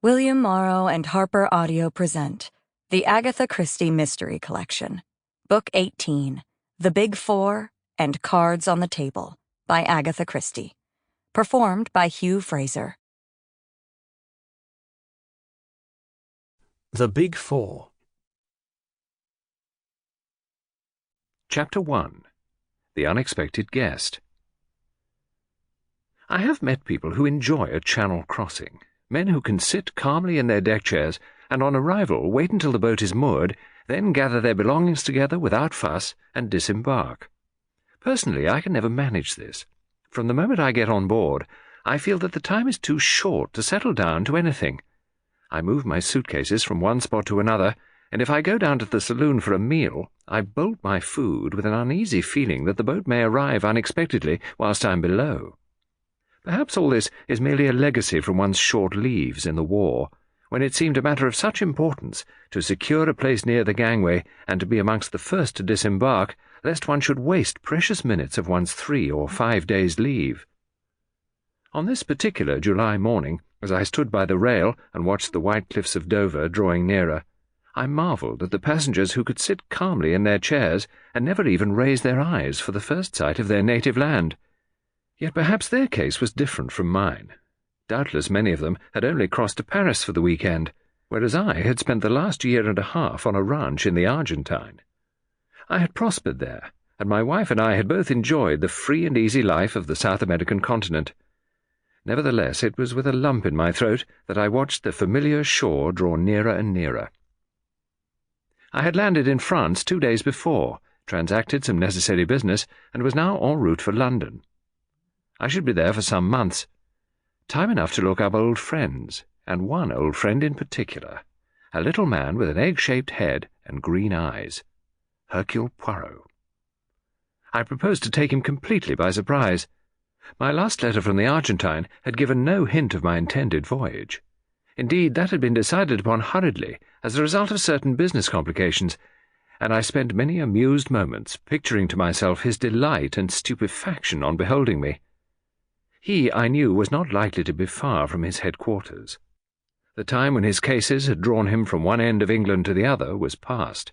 William Morrow and HarperAudio present the Agatha Christie Mystery Collection, Book 18, The Big Four and Cards on the Table, by Agatha Christie. Performed by Hugh Fraser. The Big Four. Chapter 1. The Unexpected Guest. I have met people who enjoy a channel crossing, men who can sit calmly in their deck chairs and on arrival wait until the boat is moored, then gather their belongings together without fuss and disembark. Personally, I can never manage this. From the moment I get on board, I feel that the time is too short to settle down to anything. I move my suitcases from one spot to another, and if I go down to the saloon for a meal, I bolt my food with an uneasy feeling that the boat may arrive unexpectedly whilst I'm below. Perhaps all this is merely a legacy from one's short leaves in the war, when it seemed a matter of such importance to secure a place near the gangway and to be amongst the first to disembark, lest one should waste precious minutes of one's 3 or 5 days' leave. On this particular July morning, as I stood by the rail and watched the white cliffs of Dover drawing nearer, I marvelled at the passengers who could sit calmly in their chairs and never even raise their eyes for the first sight of their native land. Yet perhaps their case was different from mine. Doubtless many of them had only crossed to Paris for the weekend, whereas I had spent the last year and a half on a ranch in the Argentine. I had prospered there, and my wife and I had both enjoyed the free and easy life of the South American continent. Nevertheless, it was with a lump in my throat that I watched the familiar shore draw nearer and nearer. I had landed in France 2 days before, transacted some necessary business, and was now en route for London. I should be there for some months. Time enough to look up old friends, and one old friend in particular, a little man with an egg-shaped head and green eyes, Hercule Poirot. I proposed to take him completely by surprise. My last letter from the Argentine had given no hint of my intended voyage. Indeed, that had been decided upon hurriedly as a result of certain business complications, and I spent many amused moments picturing to myself his delight and stupefaction on beholding me. He, I knew, was not likely to be far from his headquarters. The time when his cases had drawn him from one end of England to the other was past.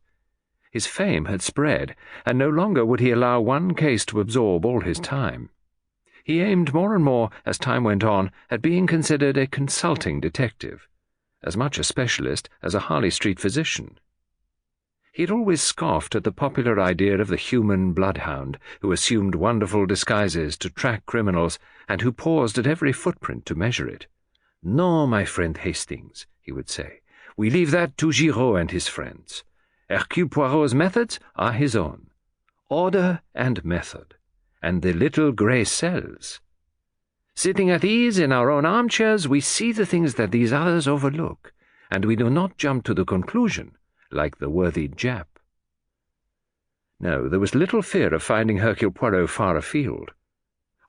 His fame had spread, and no longer would he allow one case to absorb all his time. He aimed more and more, as time went on, at being considered a consulting detective, as much a specialist as a Harley Street physician. He had always scoffed at the popular idea of the human bloodhound, who assumed wonderful disguises to track criminals, and who paused at every footprint to measure it. "No, my friend Hastings," he would say, "we leave that to Giraud and his friends. Hercule Poirot's methods are his own. Order and method, and the little grey cells. Sitting at ease in our own armchairs, we see the things that these others overlook, and we do not jump to the conclusion, like the worthy Jap." No, there was little fear of finding Hercule Poirot far afield.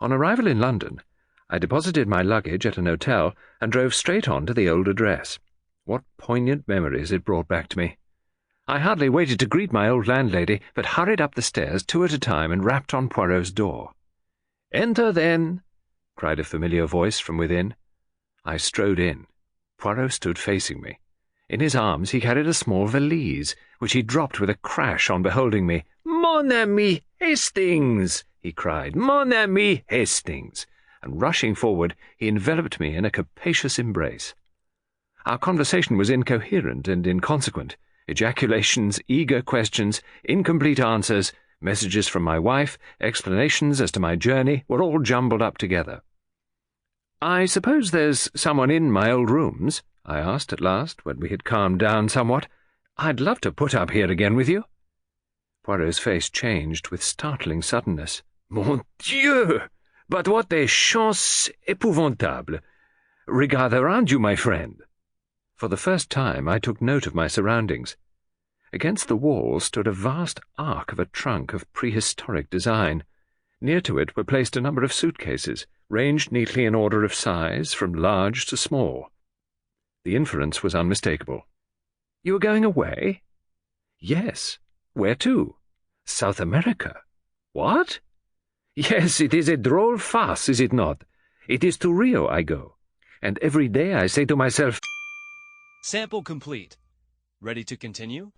On arrival in London, I deposited my luggage at an hotel and drove straight on to the old address. What poignant memories it brought back to me! I hardly waited to greet my old landlady, but hurried up the stairs 2 at a time and rapped on Poirot's door. "Enter, then!" cried a familiar voice from within. I strode in. Poirot stood facing me. In his arms he carried a small valise, which he dropped with a crash on beholding me. "Mon ami Hastings!" he cried. "Mon ami Hastings!" And rushing forward, he enveloped me in a capacious embrace. Our conversation was incoherent and inconsequent. Ejaculations, eager questions, incomplete answers, messages from my wife, explanations as to my journey were all jumbled up together. "I suppose there's someone in my old rooms?" I asked at last, when we had calmed down somewhat. "I'd love to put up here again with you." Poirot's face changed with startling suddenness. "Mon Dieu! But what a chance épouvantable! Regard around you, my friend." For the first time I took note of my surroundings. Against the wall stood a vast arc of a trunk of prehistoric design. Near to it were placed a number of suitcases, ranged neatly in order of size, from large to small. The inference was unmistakable. "You are going away?" "Yes. Where to?" "South America." "What?" "Yes, it is a droll farce, is it not? It is to Rio I go, and every day I say to myself, Sample complete. Ready to continue?